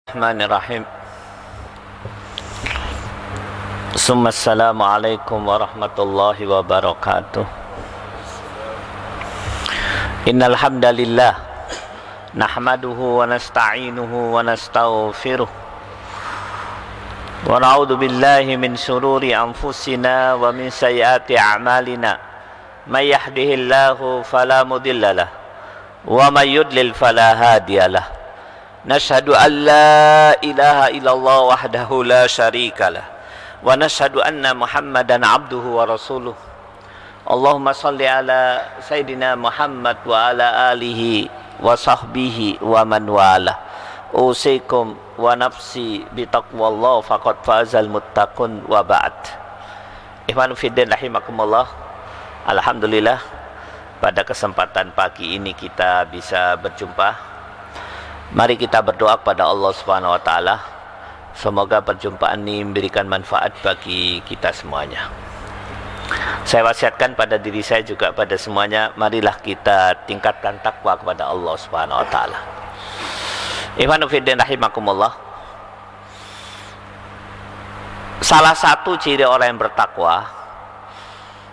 Bismillahirrahmanirrahim. Assalamualaikum warahmatullahi wabarakatuh. Innal hamdalillah nahmaduhu wa nasta'inuhu wa nastaghfiruh wa na'udzu billahi min shururi anfusina wa min sayyiati a'malina. May yahdihillahu fala mudhillalah wa may yudlil fala hadiyalah. Nashhadu an la ilaha illallah wahdahu la syarikalah wa nashhadu anna Muhammadan abduhu wa rasuluh. Allahumma salli ala Sayyidina Muhammad wa ala alihi wa sahbihi wa man wala. Usikum wa nafsi bitaqwallah faqad fazal muttaqun wa ba'd. Ikhwan fiddin rahimakumullah. Alhamdulillah pada kesempatan pagi ini kita bisa berjumpa. Mari kita berdoa kepada Allah Subhanahu wa taala. Semoga perjumpaan ini memberikan manfaat bagi kita semuanya. Saya wasiatkan pada diri saya juga pada semuanya, marilah kita tingkatkan takwa kepada Allah Subhanahu wa taala. Ikhwanu fiddin rahimakumullah. Salah satu ciri orang yang bertakwa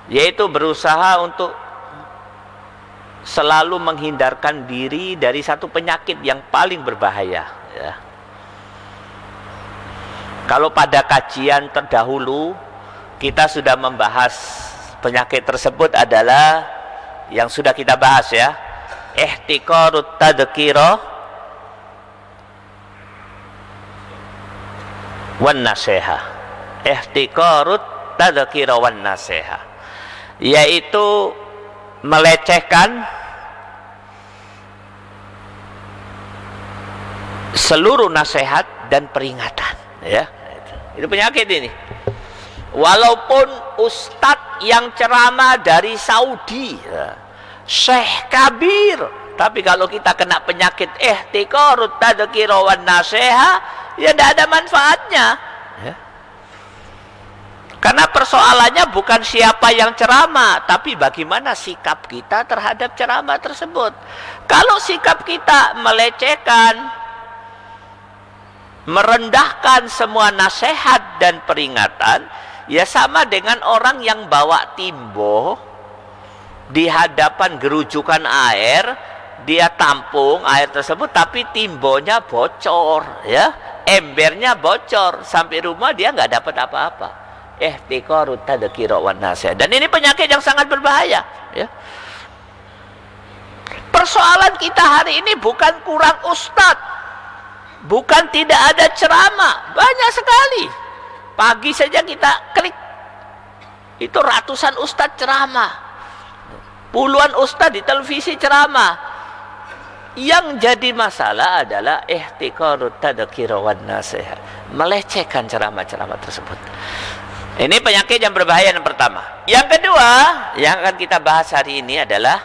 yaitu berusaha untuk selalu menghindarkan diri dari satu penyakit yang paling berbahaya, ya. Kalau pada kajian terdahulu kita sudah membahas penyakit tersebut adalah yang sudah kita bahas, ya, ihtiqarut tadhkira wan nasiha. Ihtiqarut tadhkira wan nasiha, yaitu melecehkan seluruh nasihat dan peringatan, ya. Itu penyakit ini. Walaupun ustadz yang ceramah dari Saudi, ya, Syekh Kabir, tapi kalau kita kena penyakit ihtiqarut tadhkira wan nasiha, ya tidak ada manfaatnya, ya. Karena persoalannya bukan siapa yang ceramah, tapi bagaimana sikap kita terhadap ceramah tersebut. Kalau sikap kita melecehkan, merendahkan semua nasihat dan peringatan, ya sama dengan orang yang bawa timbo di hadapan gerujukan air, dia tampung air tersebut, tapi timbonya bocor, ya, embernya bocor, sampai rumah dia nggak dapat apa-apa. Ihtiqarut tadhkira wan nasiha. Dan ini penyakit yang sangat berbahaya, ya. Persoalan kita hari ini bukan kurang ustadz, bukan tidak ada ceramah, banyak sekali. Pagi saja kita klik, itu ratusan ustadz ceramah, puluhan ustadz di televisi ceramah. Yang jadi masalah adalah ihtiqarut tadhkira wan nasiha, melecehkan ceramah-ceramah tersebut. Ini penyakit yang berbahaya yang pertama. Yang kedua yang akan kita bahas hari ini adalah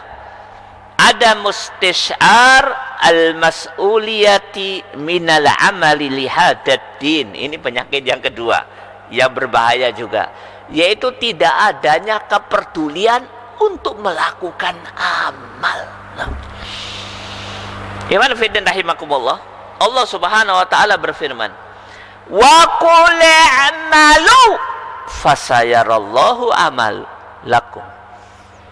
ada mustish'ar al-mas'uliyati minal amali lihadat din. Ini penyakit yang kedua yang berbahaya juga, yaitu tidak adanya kepedulian untuk melakukan amal. Iman fiddin rahimakumullah. Allah Subhanahu wa taala berfirman, wa qul a'malu fasayarallahu amal lakum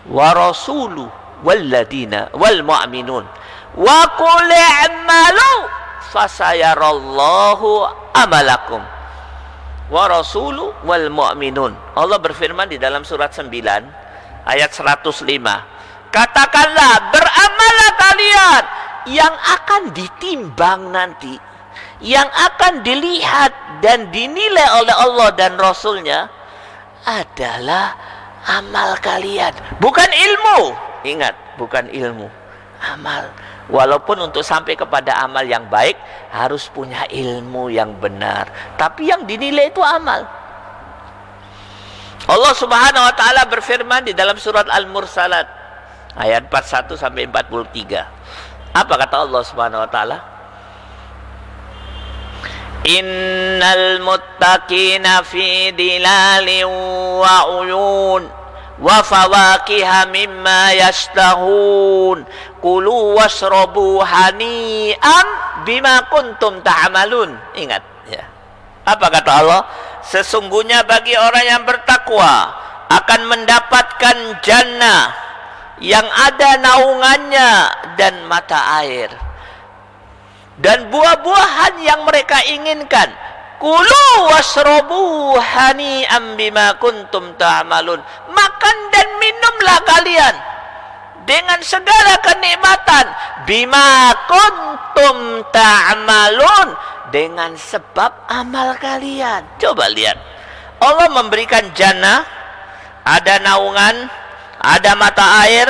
wa rasuluhu walladina wal mu'minun wa qul i'malu fasayarallahu amalakum wa rasuluhu wal mu'minun. Allah berfirman di dalam surat 9 ayat 105, katakanlah, beramallah kalian, yang akan ditimbang nanti, yang akan dilihat dan dinilai oleh Allah dan Rasulnya adalah amal kalian, bukan ilmu. Ingat, bukan ilmu, amal. Walaupun untuk sampai kepada amal yang baik harus punya ilmu yang benar, tapi yang dinilai itu amal. Allah Subhanahu wa taala berfirman di dalam surat Al-Mursalat ayat 41 sampai 43. Apa kata Allah Subhanahu wa taala? Innal muttaqina fi dilalin wa uyun wa fawakiha mimma yashtahun kulu washrabu hani'an bima kuntum ta'malun. Ingat ya. Apa kata Allah? Sesungguhnya bagi orang yang bertakwa akan mendapatkan jannah yang ada naungannya dan mata air dan buah-buahan yang mereka inginkan. Kulu washrabu hani'an bima kuntum ta'malun. Makan dan minumlah kalian dengan segala kenikmatan bima kuntum ta'malun, dengan sebab amal kalian. Coba lihat, Allah memberikan jannah, ada naungan, ada mata air,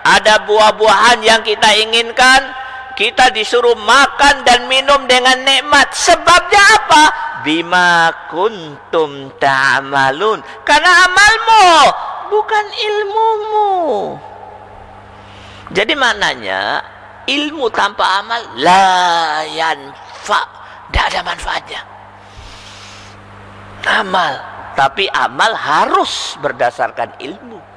ada buah-buahan yang kita inginkan. Kita disuruh makan dan minum dengan nikmat. Sebabnya apa? Bima kuntum ta'malun. Karena amalmu, bukan ilmumu. Jadi maknanya, ilmu tanpa amal la yanfa, tidak ada manfaatnya. Amal, tapi amal harus berdasarkan ilmu.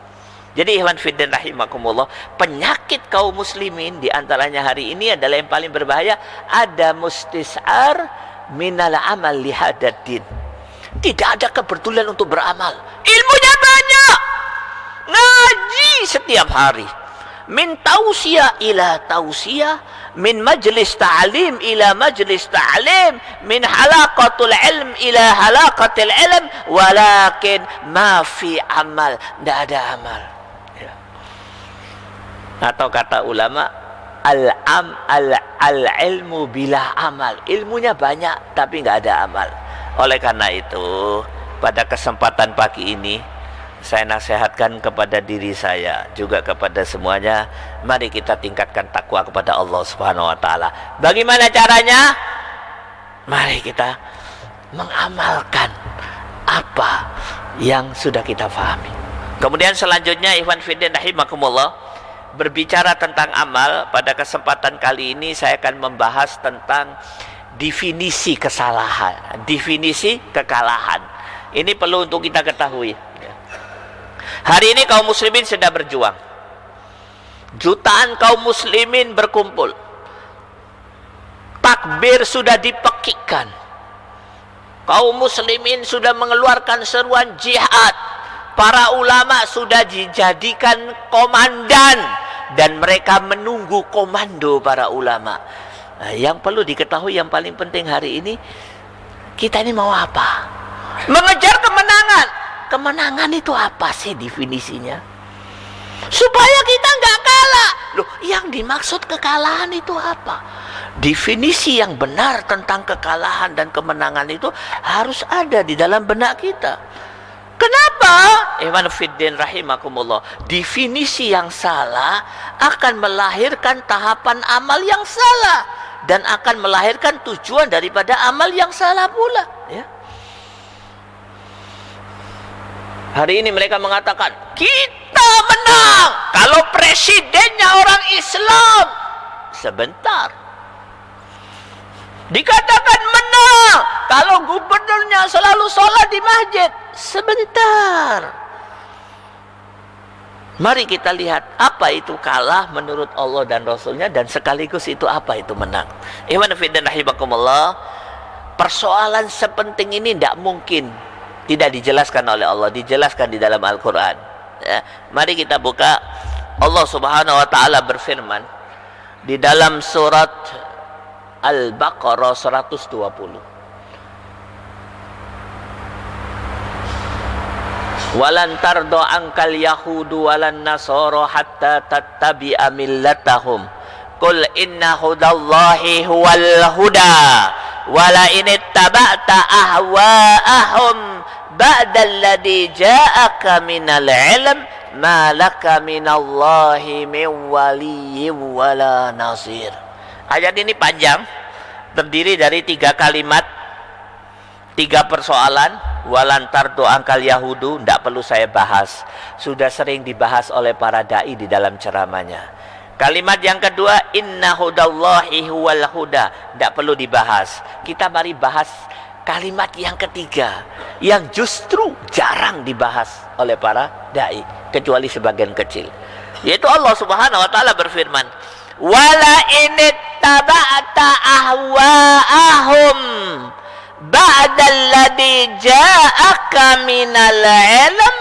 Jadi ikhwan fiddin rahimakumullah, penyakit kaum muslimin diantaranya hari ini adalah yang paling berbahaya, ada mustis'ar minal amal lihadaddin. Tidak ada kebetulan untuk beramal. Ilmunya banyak, ngaji setiap hari, min tausiyah ila tausiyah, min majlis ta'lim ila majlis ta'lim, min halaqatul ilm ila halaqatul ilm, walakin ma fi amal, tidak ada amal. Atau kata ulama, al-ilmu bila amal. Ilmunya banyak tapi nggak ada amal. Oleh karena itu, pada kesempatan pagi ini saya nasihatkan kepada diri saya, juga kepada semuanya, mari kita tingkatkan takwa kepada Allah Subhanahu wa taala. Bagaimana caranya? Mari kita mengamalkan apa yang sudah kita pahami. Kemudian selanjutnya, ikhwan fillah rahimakumullah, berbicara tentang amal, pada kesempatan kali ini saya akan membahas tentang definisi kesalahan, definisi kekalahan. Ini perlu untuk kita ketahui. Hari ini kaum muslimin sedang berjuang. Jutaan kaum muslimin berkumpul. Takbir sudah dipekikkan. Kaum muslimin sudah mengeluarkan seruan jihad. Para ulama sudah dijadikan komandan dan mereka menunggu komando para ulama. Nah, yang perlu diketahui, yang paling penting hari ini, kita ini mau apa? Mengejar kemenangan. Kemenangan itu apa sih definisinya? Supaya kita nggak kalah. Loh, yang dimaksud kekalahan itu apa? Definisi yang benar tentang kekalahan dan kemenangan itu harus ada di dalam benak kita. Kenapa? Ikhwan fiddin rahimakumullah, definisi yang salah akan melahirkan tahapan amal yang salah dan akan melahirkan tujuan daripada amal yang salah pula, ya. Hari ini mereka mengatakan kita menang kalau presidennya orang Islam. Sebentar. Dikatakan menang kalau gubernurnya selalu sholat di masjid. Sebentar. Mari kita lihat apa itu kalah menurut Allah dan Rasulnya, dan sekaligus itu apa itu menang. Ikhwan fillah rahimakumullah, persoalan sepenting ini tidak mungkin tidak dijelaskan oleh Allah, dijelaskan di dalam Al-Quran, ya. Mari kita buka. Allah Subhanahu wa ta'ala berfirman di dalam surat Al-Baqarah 120. Walan tardo angkal yahudu walan nasara hatta tattabi'a millatahum. Qul inna hudallahi huwal huda wala in ittaba'ta ahwa'ahum ba'dalladzi ja'aka minal ilm ma laka minallahi min waliyyin wala nasir. Ayat ini panjang, terdiri dari 3 kalimat, 3 persoalan. Walantar do angkal yahudu, tidak perlu saya bahas, sudah sering dibahas oleh para dai di dalam ceramahnya. Kalimat yang kedua, inna hudallahi huwal huda, tidak perlu dibahas. Kita mari bahas kalimat yang ketiga, yang justru jarang dibahas oleh para dai kecuali sebagian kecil, yaitu Allah Subhanahu wa ta'ala berfirman, Wala inittaba'ta ahwa'ahum ba'dalladzi ja'aka minal ilm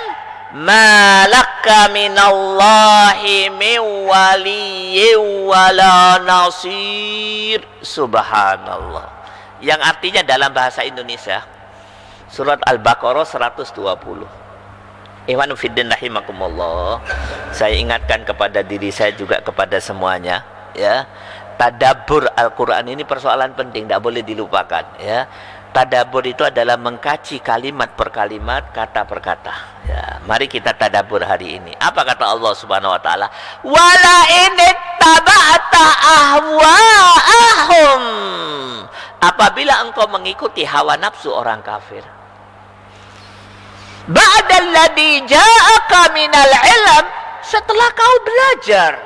ma laka minallahi min waliyyin wala nasir. Subhanallah. Yang artinya dalam bahasa Indonesia, surat Al-Baqarah 120. Ikhwan fiddin rahimakumullah, saya ingatkan kepada diri saya juga kepada semuanya, ya. Tadabbur Al-Quran ini persoalan penting, tidak boleh dilupakan, ya. Tadabbur itu adalah mengkaji kalimat per kalimat, kata per kata. Ya, mari kita tadabbur hari ini. Apa kata Allah Subhanahu wa taala? Wala inittaba'ta ahwa'ahum. Apabila engkau mengikuti hawa nafsu orang kafir. Ba'dalladzi ja'aka minal ilm, setelah kau belajar,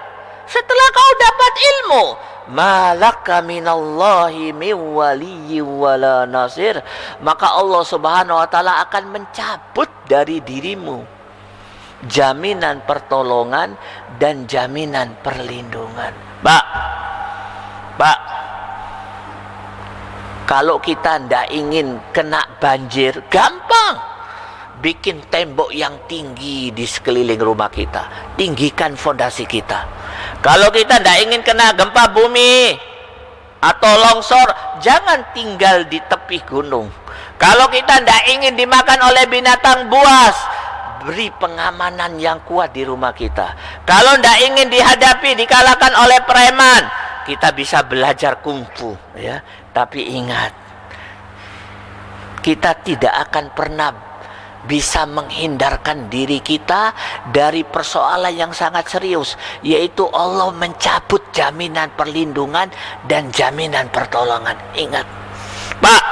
setelah kau dapat ilmu, malaka minallahi min waliyyin wala nasir, maka Allah Subhanahu wa taala akan mencabut dari dirimu jaminan pertolongan dan jaminan perlindungan. Pak, kalau kita ndak ingin kena banjir, gampang. Bikin tembok yang tinggi di sekeliling rumah kita, tinggikan fondasi kita. Kalau kita tidak ingin kena gempa bumi atau longsor, jangan tinggal di tepi gunung. Kalau kita tidak ingin dimakan oleh binatang buas, beri pengamanan yang kuat di rumah kita. Kalau tidak ingin dihadapi, dikalahkan oleh preman, kita bisa belajar kungfu, ya. Tapi ingat, kita tidak akan pernah bisa menghindarkan diri kita dari persoalan yang sangat serius, yaitu Allah mencabut jaminan perlindungan dan jaminan pertolongan. Ingat, Pak,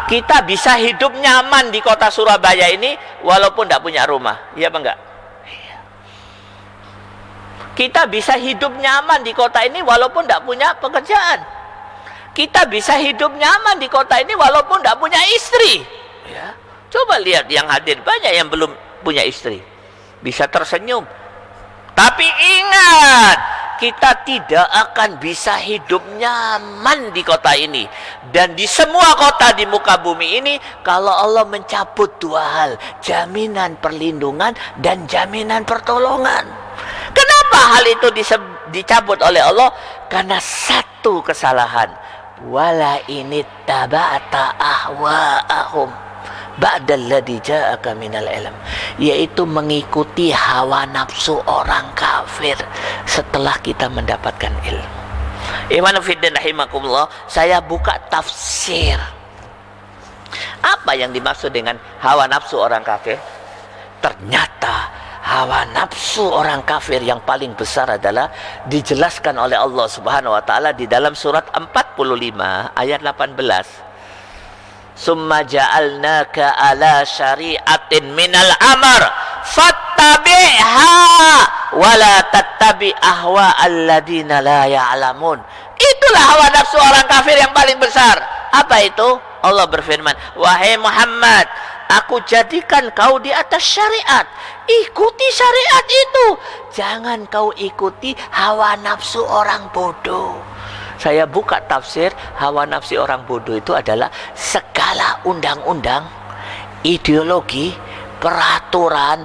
kita bisa hidup nyaman di kota Surabaya ini walaupun tidak punya rumah, iya apa enggak? Kita bisa hidup nyaman di kota ini walaupun tidak punya pekerjaan. Kita bisa hidup nyaman di kota ini walaupun tidak punya istri, ya. Coba lihat yang hadir, banyak yang belum punya istri, bisa tersenyum. Tapi ingat, kita tidak akan bisa hidup nyaman di kota ini dan di semua kota di muka bumi ini kalau Allah mencabut dua hal, jaminan perlindungan dan jaminan pertolongan. Kenapa hal itu dicabut oleh Allah? Karena satu kesalahan, wala inittaba'ta ahwa'ahum ba'dalladzi ja'aka minal ilm, yaitu mengikuti hawa nafsu orang kafir setelah kita mendapatkan ilmu. Iman fiddin rahimakumullah, saya buka tafsir. Apa yang dimaksud dengan hawa nafsu orang kafir? Ternyata hawa nafsu orang kafir yang paling besar adalah dijelaskan oleh Allah Subhanahu wa taala di dalam surat 45 ayat 18. Summa ja'alnaka ala syari'atin minal amr fattabi'ha wala tattabi' ahwa alladina la ya'lamun. Itulah hawa nafsu orang kafir yang paling besar. Apa itu? Allah berfirman, wahai Muhammad, aku jadikan kau di atas syariat, ikuti syariat itu, jangan kau ikuti hawa nafsu orang bodoh. Saya buka tafsir, hawa nafsu orang bodoh itu adalah segala undang-undang, ideologi, peraturan,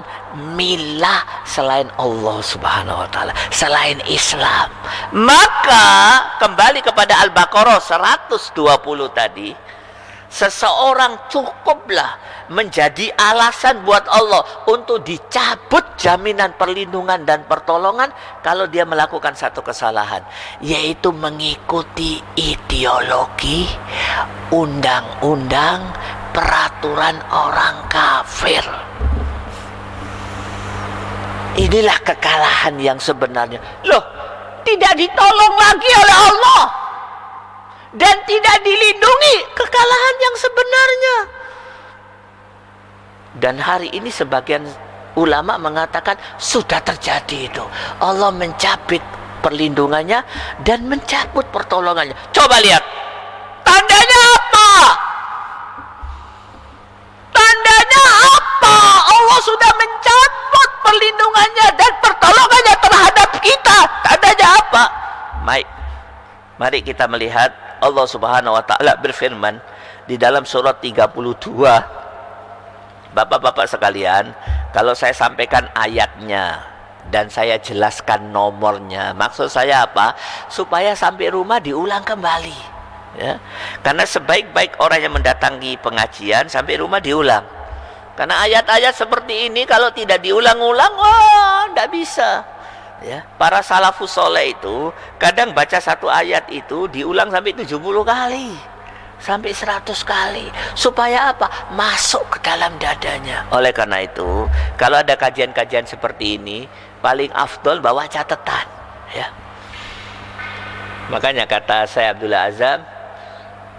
milah selain Allah Subhanahu wa taala, selain Islam. Maka kembali kepada Al-Baqarah 120 tadi, seseorang cukuplah menjadi alasan buat Allah untuk dicabut jaminan perlindungan dan pertolongan kalau dia melakukan satu kesalahan, yaitu mengikuti ideologi, undang-undang, peraturan orang kafir. Inilah kekalahan yang sebenarnya. Loh, tidak ditolong lagi oleh Allah dan tidak dilindungi, kekalahan yang sebenarnya. Dan hari ini sebagian ulama mengatakan sudah terjadi itu. Allah mencabut perlindungannya dan mencabut pertolongannya. Coba lihat, tandanya apa? Tandanya apa? Allah sudah mencabut perlindungannya dan pertolongannya terhadap kita. Tandanya apa? Mari kita melihat Allah Subhanahu wa taala berfirman di dalam surat 32. Bapak-bapak sekalian, kalau saya sampaikan ayatnya dan saya jelaskan nomornya, maksud saya apa? Supaya sampai rumah diulang kembali, ya. Karena sebaik-baik orang yang mendatangi pengajian sampai rumah diulang. Karena ayat-ayat seperti ini kalau tidak diulang-ulang, tidak bisa. Ya, para salafus soleh itu kadang baca satu ayat itu diulang sampai 70 kali, sampai 100 kali, supaya apa? Masuk ke dalam dadanya. Oleh karena itu, kalau ada kajian-kajian seperti ini, paling afdol bawa catatan, ya. Makanya kata saya Abdullah Azam,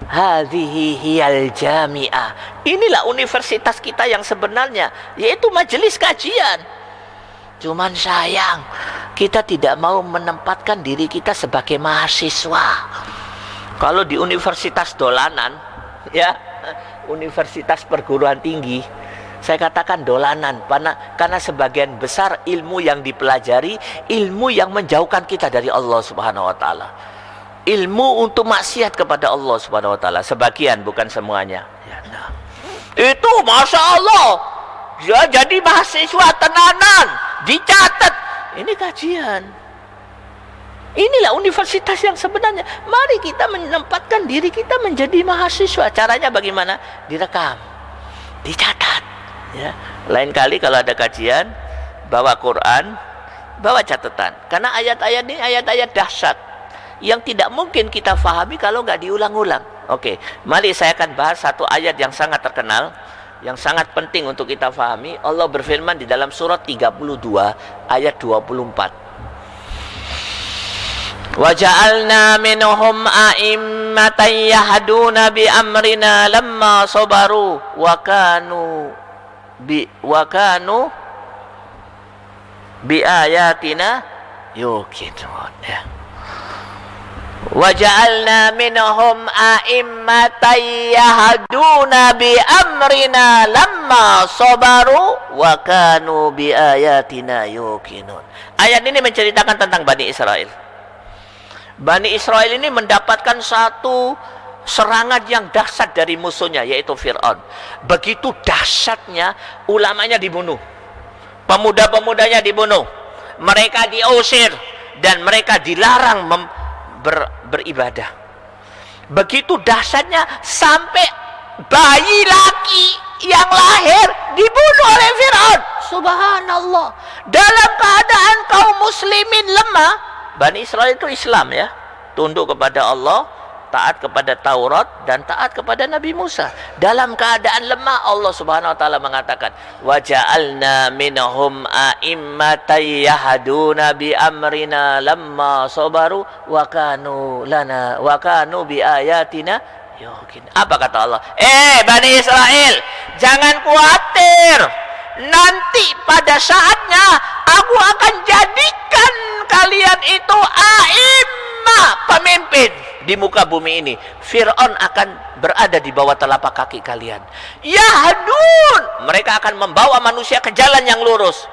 hadhihi hiyal jami'ah. Inilah universitas kita yang sebenarnya, yaitu majelis kajian. Cuman sayang, kita tidak mau menempatkan diri kita sebagai mahasiswa. Kalau di universitas dolanan, ya, universitas perguruan tinggi, saya katakan dolanan, karena sebagian besar ilmu yang dipelajari, ilmu yang menjauhkan kita dari Allah Subhanahu wa taala. Ilmu untuk maksiat kepada Allah Subhanahu wa taala, sebagian, bukan semuanya. Ya, nah. Itu Masya Allah, ya, jadi mahasiswa tenanan, dicatat. Ini kajian. Inilah universitas yang sebenarnya. Mari kita menempatkan diri kita menjadi mahasiswa. Caranya bagaimana? Direkam, dicatat, ya. Lain kali kalau ada kajian, bawa Quran, bawa catatan. Karena ayat-ayat ini ayat-ayat dahsyat yang tidak mungkin kita fahami kalau nggak diulang-ulang. Oke, mari saya akan bahas satu ayat yang sangat terkenal, yang sangat penting untuk kita fahami. Allah berfirman di dalam surat 32 ayat 24. Wa ja'alna minhum a'immatan yahduna bi amrina lamma sabaru wa kanu bi ayatina yuqinun, ya. Wa ja'alna minhum a'immatan yahduna bi amrina lamma sabaru wa kanu bi ayatina yuqinun. Ayat ini menceritakan tentang Bani Israel. Bani Israel ini mendapatkan satu serangan yang dahsyat dari musuhnya, yaitu Fir'aun. Begitu dahsyatnya, ulamanya dibunuh, pemuda-pemudanya dibunuh, mereka diusir, dan mereka dilarang beribadah. Begitu dahsyatnya sampai bayi laki yang lahir dibunuh oleh Fir'aun. Subhanallah. Dalam keadaan kaum muslimin lemah, Bani Israel itu Islam, ya, tunduk kepada Allah, taat kepada Taurat, dan taat kepada Nabi Musa. Dalam keadaan lemah, Allah Subhanahu wa taala mengatakan, wa ja'alna minhum a'immatan yahduna bi amrina lamma sabaru wa kanu bi ayatina yuqin. Apa kata Allah? Bani Israel, jangan khawatir. Nanti pada saatnya aku akan jadikan kalian itu a'immah, pemimpin di muka bumi ini. Fir'aun akan berada di bawah telapak kaki kalian. Yahdun, mereka akan membawa manusia ke jalan yang lurus.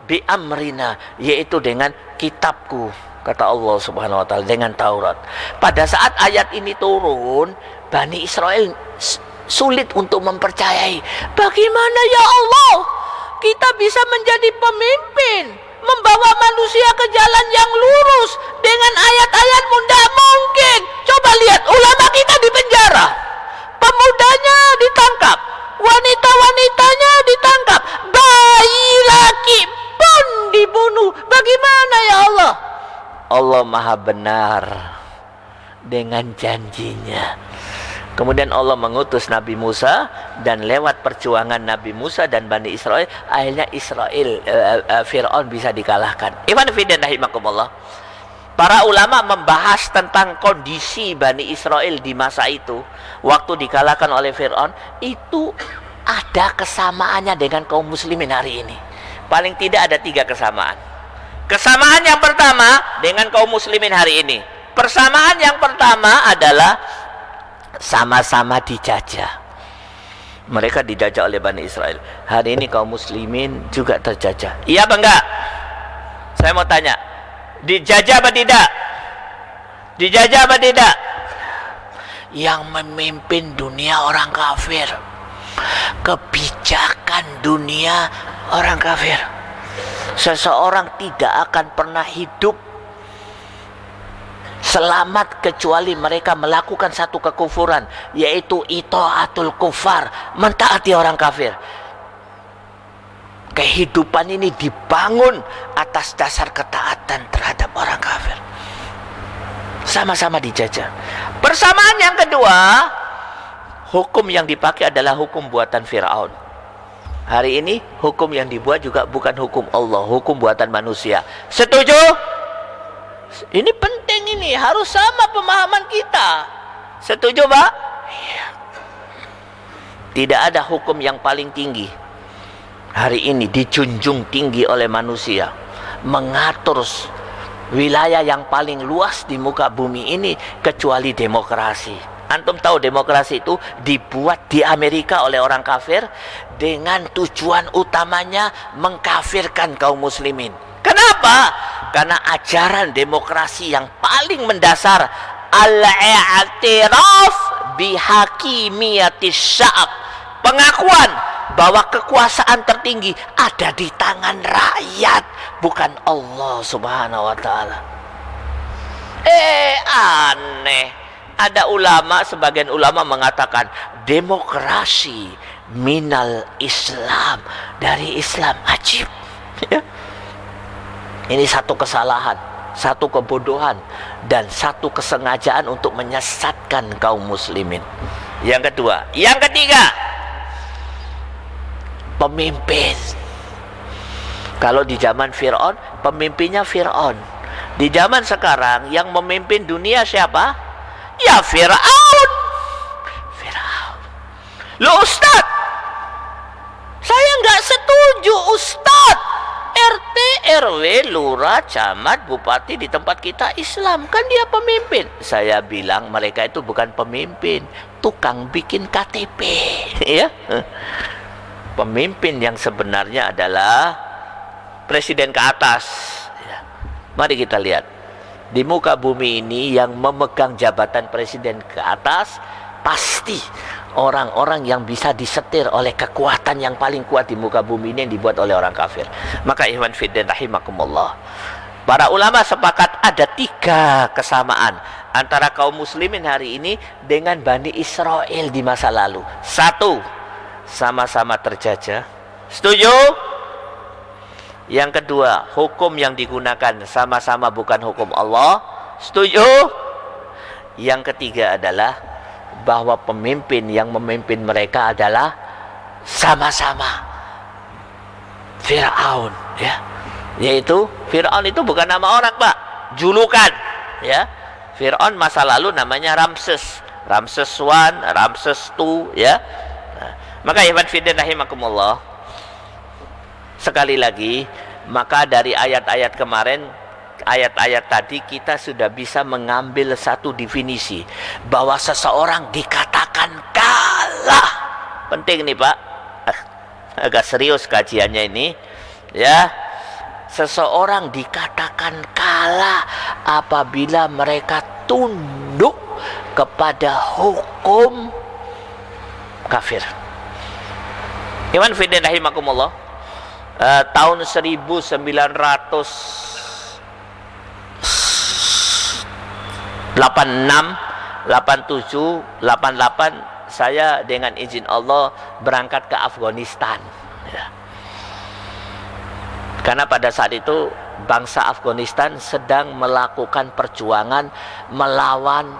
Bi amrina, yaitu dengan kitabku, kata Allah Subhanahu wa taala, dengan Taurat. Pada saat ayat ini turun, Bani Israel sulit untuk mempercayai. Bagaimana ya Allah kita bisa menjadi pemimpin, membawa manusia ke jalan yang lurus dengan ayat-ayatmu? Tidak mungkin. Coba lihat, ulama kita di penjara, pemudanya ditangkap, wanita-wanitanya ditangkap, bayi laki pun dibunuh. Bagaimana ya Allah? Allah maha benar dengan janjinya. Kemudian Allah mengutus Nabi Musa, dan lewat perjuangan Nabi Musa dan Bani Israel, akhirnya Fir'aun bisa dikalahkan. Iman fillah rahimakumullah. Para ulama membahas tentang kondisi Bani Israel di masa itu, waktu dikalahkan oleh Fir'aun, itu ada kesamaannya dengan kaum muslimin hari ini. Paling tidak ada 3 kesamaan. Kesamaan yang pertama dengan kaum muslimin hari ini. Persamaan yang pertama adalah sama-sama dijajah. Mereka dijajah oleh Bani Israel. Hari ini kaum muslimin juga terjajah. Iya apa enggak? Saya mau tanya, dijajah apa tidak? Dijajah apa tidak? Yang memimpin dunia orang kafir. Kebijakan dunia orang kafir. Seseorang tidak akan pernah hidup selamat kecuali mereka melakukan satu kekufuran, yaitu itaatul kufar, mentaati orang kafir. Kehidupan ini dibangun atas dasar ketaatan terhadap orang kafir. Sama-sama dijajah. Persamaan yang kedua, hukum yang dipakai adalah hukum buatan Fir'aun. Hari ini hukum yang dibuat juga bukan hukum Allah, hukum buatan manusia. Setuju? Ini penting, ini harus sama pemahaman kita. Setuju, Pak? Iya. Tidak ada hukum yang paling tinggi hari ini dijunjung tinggi oleh manusia, mengatur wilayah yang paling luas di muka bumi ini kecuali demokrasi. Antum tahu demokrasi itu dibuat di Amerika oleh orang kafir dengan tujuan utamanya mengkafirkan kaum muslimin. Kenapa? Karena ajaran demokrasi yang paling mendasar al-i'tiraf bihakimiyatis sya'ab, pengakuan bahwa kekuasaan tertinggi ada di tangan rakyat, bukan Allah subhanahu wa ta'ala. Aneh. Ada ulama, sebagian ulama mengatakan demokrasi minal Islam, dari Islam. Ajib ya? Ini satu kesalahan, satu kebodohan, dan satu kesengajaan untuk menyesatkan kaum muslimin. Yang kedua. Yang ketiga, pemimpin. Kalau di zaman Fir'aun, pemimpinnya Fir'aun. Di zaman sekarang yang memimpin dunia siapa? Ya Fir'aun. Fir'aun. Loh Ustaz, saya nggak setuju Ustaz. RT, RW, lurah, camat, bupati di tempat kita Islam, kan dia pemimpin. Saya bilang mereka itu bukan pemimpin, tukang bikin KTP. Ya. Pemimpin yang sebenarnya adalah presiden ke atas. Ya. Mari kita lihat. Di muka bumi ini yang memegang jabatan presiden ke atas pasti orang-orang yang bisa disetir oleh kekuatan yang paling kuat di muka bumi ini yang dibuat oleh orang kafir. Maka ikhwan fiddin rahimakumullah, para ulama sepakat ada 3 kesamaan antara kaum muslimin hari ini dengan Bani Israel di masa lalu. 1, sama-sama terjajah. Setuju? Yang kedua, hukum yang digunakan sama-sama bukan hukum Allah. Setuju? Yang ketiga adalah bahwa pemimpin yang memimpin mereka adalah sama-sama Fir'aun, ya. Yaitu Fir'aun itu bukan nama orang, Pak, julukan, ya. Fir'aun masa lalu namanya Ramses, Ramses I, Ramses II, ya. Nah, maka ikhwan fillah rahimakumullah, sekali lagi, maka dari ayat-ayat kemarin, ayat-ayat tadi kita sudah bisa mengambil satu definisi bahwa seseorang dikatakan kalah. Penting nih Pak, agak serius kajiannya ini, ya. Seseorang dikatakan kalah apabila mereka tunduk kepada hukum kafir. Iwan fiddin rahimakumullah, tahun 1986, 87, 88 saya dengan izin Allah berangkat ke Afghanistan, ya. Karena pada saat itu bangsa Afghanistan sedang melakukan perjuangan melawan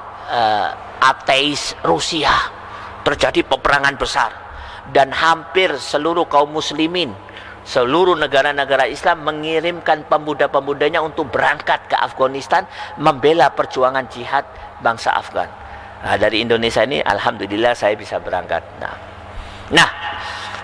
ateis Rusia. Terjadi peperangan besar dan hampir seluruh kaum muslimin, seluruh negara-negara Islam mengirimkan pemuda-pemudanya untuk berangkat ke Afghanistan membela perjuangan jihad bangsa Afgan. Nah, dari Indonesia ini alhamdulillah saya bisa berangkat. Nah,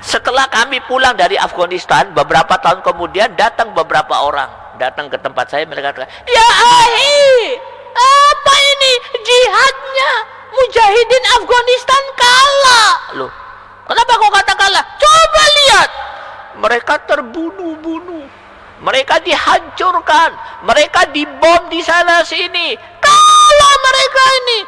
setelah kami pulang dari Afghanistan, beberapa tahun kemudian datang beberapa orang, datang ke tempat saya, mereka katakan, "Ya Ahi, apa ini jihadnya? Mujahidin Afghanistan kalah." Loh, kenapa kau kata kalah? Coba lihat. Mereka terbunuh-bunuh, mereka dihancurkan, mereka dibom di sana sini. Kalau mereka ini.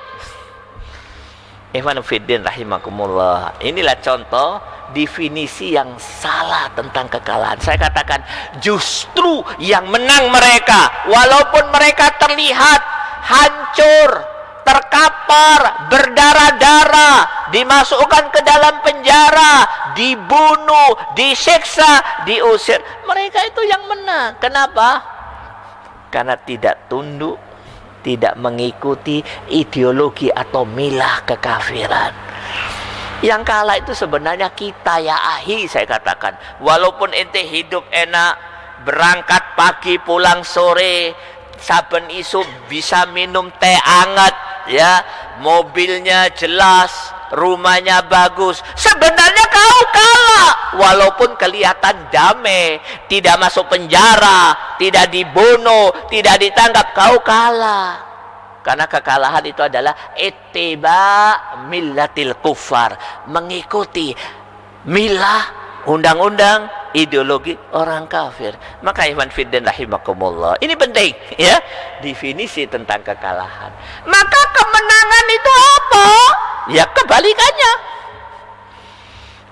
Ikhwan fiddin rahimakumullah. Inilah contoh definisi yang salah tentang kekalahan. Saya katakan justru yang menang mereka, walaupun mereka terlihat hancur, terkapar, berdarah-darah, dimasukkan ke dalam penjara, dibunuh, disiksa, diusir. Mereka itu yang menang. Kenapa? Karena tidak tunduk, tidak mengikuti ideologi atau milah kekafiran. Yang kalah itu sebenarnya kita ya ahi, saya katakan. Walaupun ente hidup enak, berangkat pagi pulang sore, saben isu bisa minum teh hangat, ya, mobilnya jelas, rumahnya bagus. Sebenarnya kau kalah, walaupun kelihatan damai, tidak masuk penjara, tidak dibunuh, tidak ditangkap, kau kalah. Karena kekalahan itu adalah ittiba millatil kufar, mengikuti milah, undang-undang, ideologi orang kafir. Maka ikhwan fiddin rahimakumullah, ini penting ya, definisi tentang kekalahan. Maka kemenangan itu apa? Ya kebalikannya.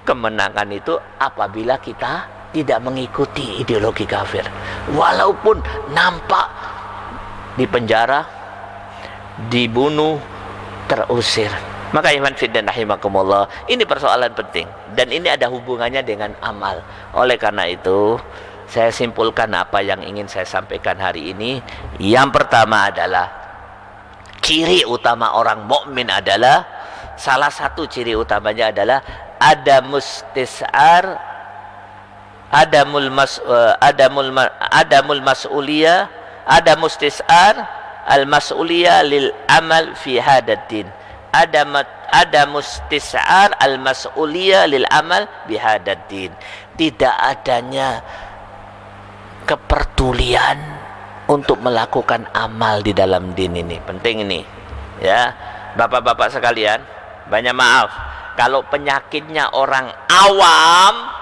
Kemenangan itu apabila kita tidak mengikuti ideologi kafir, walaupun nampak di penjara, dibunuh, terusir. Maka ikhwan fiddin rahimakumullah, ini persoalan penting dan ini ada hubungannya dengan amal. Oleh karena itu saya simpulkan apa yang ingin saya sampaikan hari ini. Yang pertama adalah ciri utama orang mukmin adalah, salah satu ciri utamanya adalah ada mustisar, adamul mas'uliyah, ada mustisar al-mas'uliyah lil amal fi hadaddin. Ada mustisar al-mas'uliyah lil amal bi hadaddin. Tidak adanya kepedulian untuk melakukan amal di dalam din ini. Penting ini. Ya, Bapak-bapak sekalian, banyak maaf kalau penyakitnya orang awam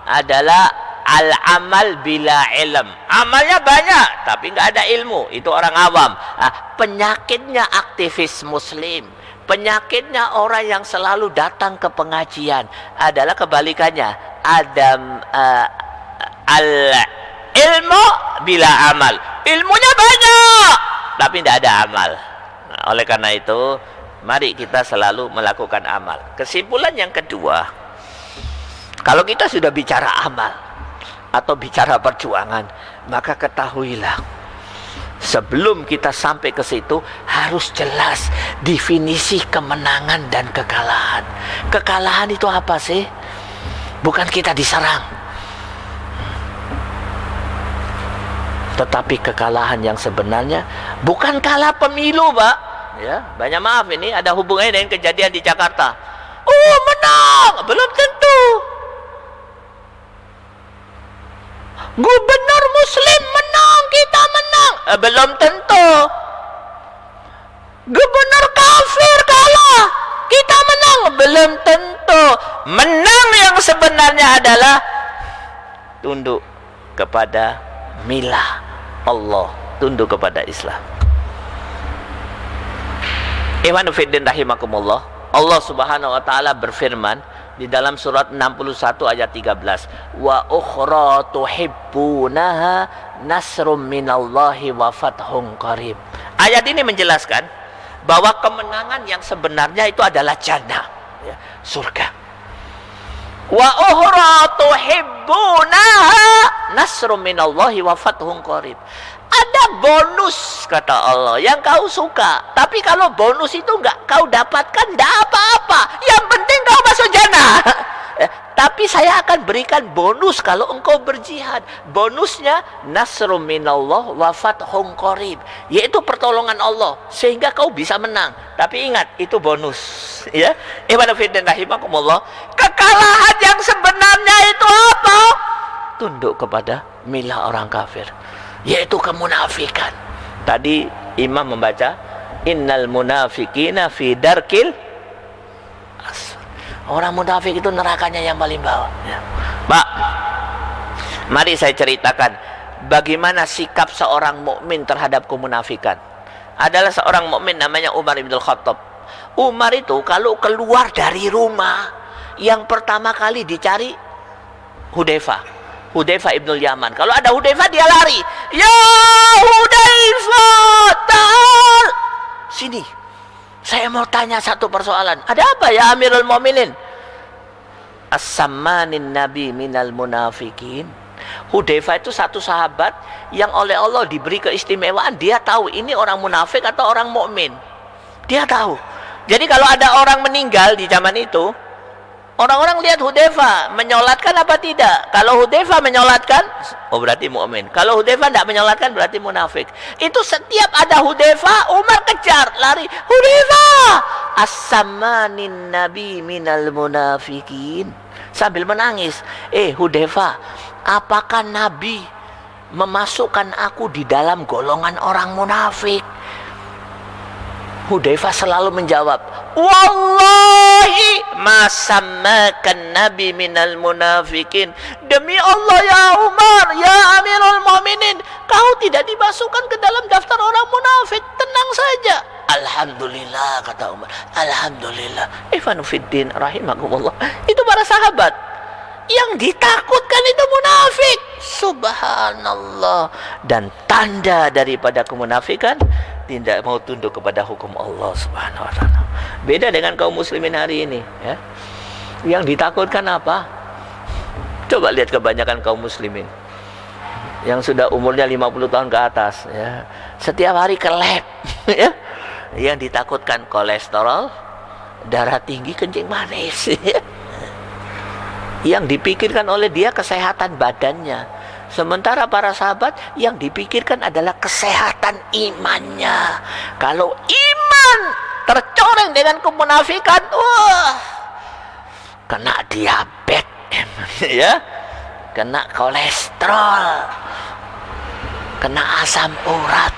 adalah al-amal bila ilm. Amalnya banyak tapi nggak ada ilmu, itu orang awam. Penyakitnya aktivis muslim, penyakitnya orang yang selalu datang ke pengajian adalah kebalikannya. Al-ilmu bila amal. Ilmunya banyak tapi tidak ada amal. Nah, oleh karena itu mari kita selalu melakukan amal. Kesimpulan yang kedua, kalau kita sudah bicara amal atau bicara perjuangan, maka ketahuilah sebelum kita sampai ke situ harus jelas definisi kemenangan dan kekalahan. Kekalahan itu apa sih? Bukan kita diserang, tetapi kekalahan yang sebenarnya bukan kalah pemilu, Pak. Ya, banyak maaf ini ada hubungannya dengan kejadian di Jakarta. Oh, menang, belum tentu. Gubernur muslim menang, kita menang, belum tentu. Gubernur kafir kalah, kita menang, belum tentu. Menang yang sebenarnya adalah tunduk kepada milah Allah, tunduk kepada Islam. Ikhwan fiddin rahimakumullah, Allah Subhanahu wa taala berfirman di dalam surat 61 ayat 13, wa ukhra tuhibbunaha nasrum minallahi wa fathun qarib. Ayat ini menjelaskan bahwa kemenangan yang sebenarnya itu adalah jannah, ya, surga. Wa ukhra tuhibbunaha nasrum minallahi wa fathun qarib. Ada bonus kata Allah yang kau suka, tapi kalau bonus itu enggak kau dapatkan, enggak apa-apa, yang penting kau masuk jannah. Tapi saya akan berikan bonus kalau engkau berjihad. Bonusnya nasrum minallah wa fathun qarib, yaitu pertolongan Allah sehingga kau bisa menang. Tapi ingat, itu bonus, ya. Ibadah fiddin rahimakumullah. Kekalahan yang sebenarnya itu apa? Tunduk kepada milah orang kafir, yaitu kemunafikan. Tadi imam membaca innal munafiqina fi darkil asfal. Orang munafik itu nerakanya yang paling bawah, ya. Pak, mari saya ceritakan bagaimana sikap seorang mukmin terhadap kemunafikan. adalah seorang mukmin namanya Umar bin Khattab. Umar itu kalau keluar dari rumah, yang pertama kali dicari Hudzaifah ibnul Yaman. Kalau ada Hudzaifah dia lari. Ya Hudzaifah, ta'al. Sini. Saya mau tanya satu persoalan. Ada apa ya Amirul Mukminin? As-sammanin nabi minal munafikin. Hudzaifah itu satu sahabat yang oleh Allah diberi keistimewaan. Dia tahu ini orang munafik atau orang mukmin. Dia tahu. Jadi kalau ada orang meninggal di zaman itu, orang-orang lihat Hudzaifah menyolatkan apa tidak. Kalau Hudzaifah menyolatkan, oh berarti mukmin. Kalau Hudzaifah tidak menyolatkan berarti munafik. Itu setiap ada Hudzaifah, Umar kejar, lari. Hudzaifah, as-samanin nabi minal munafikin. Sambil menangis. Hudzaifah, apakah Nabi memasukkan aku di dalam golongan orang munafik? Hudzaifah selalu menjawab, wallahi ma sammakan nabi minal munafikin. Demi Allah ya Umar, ya Amirul Mukminin, kau tidak dimasukkan ke dalam daftar orang munafik. Tenang saja. Alhamdulillah, kata Umar. Alhamdulillah. Ikhwanu fiddin rahimakumullah. Itu para sahabat. Yang ditakutkan itu munafik. Subhanallah. Dan tanda daripada kemunafikan, tidak mau tunduk kepada hukum Allah Subhanahu wa ta'ala. Beda dengan kaum muslimin hari ini, ya. Yang ditakutkan apa? Coba lihat kebanyakan kaum muslimin yang sudah umurnya 50 tahun ke atas, ya. Setiap hari ke lab, ya. Yang ditakutkan kolesterol, darah tinggi, kencing manis, ya. Yang dipikirkan oleh dia kesehatan badannya. Sementara para sahabat yang dipikirkan adalah kesehatan imannya. Kalau iman tercoreng dengan kemunafikan, wah, kena diabetes, ya, kena kolesterol, kena asam urat.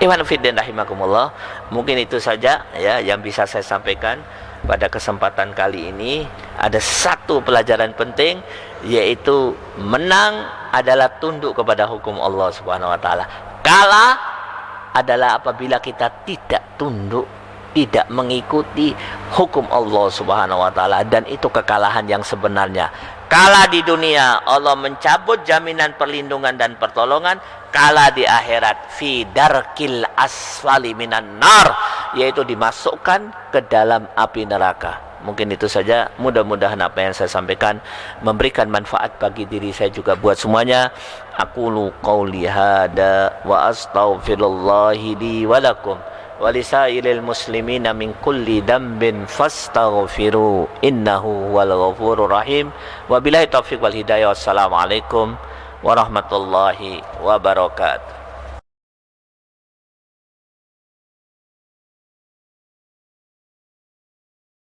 Ikhwan fillah rahimakumullah. Mungkin itu saja ya yang bisa saya sampaikan pada kesempatan kali ini. Ada satu pelajaran penting, yaitu menang adalah tunduk kepada hukum Allah Subhanahu wa ta'ala. Kalah adalah apabila kita tidak tunduk, tidak mengikuti hukum Allah Subhanahu wa ta'ala, dan itu kekalahan yang sebenarnya. Kalah di dunia, Allah mencabut jaminan perlindungan dan pertolongan. Kalah di akhirat, fi darkil asfali minan nar, yaitu dimasukkan ke dalam api neraka. Mungkin itu saja. Mudah-mudahan apa yang saya sampaikan memberikan manfaat bagi diri saya juga buat semuanya. Aqulu qauli hada wa astaghfirullahi li wa lakum wa lisairil muslimina min kulli dambin fastaghfiru innahu huwal ghafurur rahim. Wabillahi taufiq wal hidayah. Wassalamualaikum warahmatullahi wabarakatuh.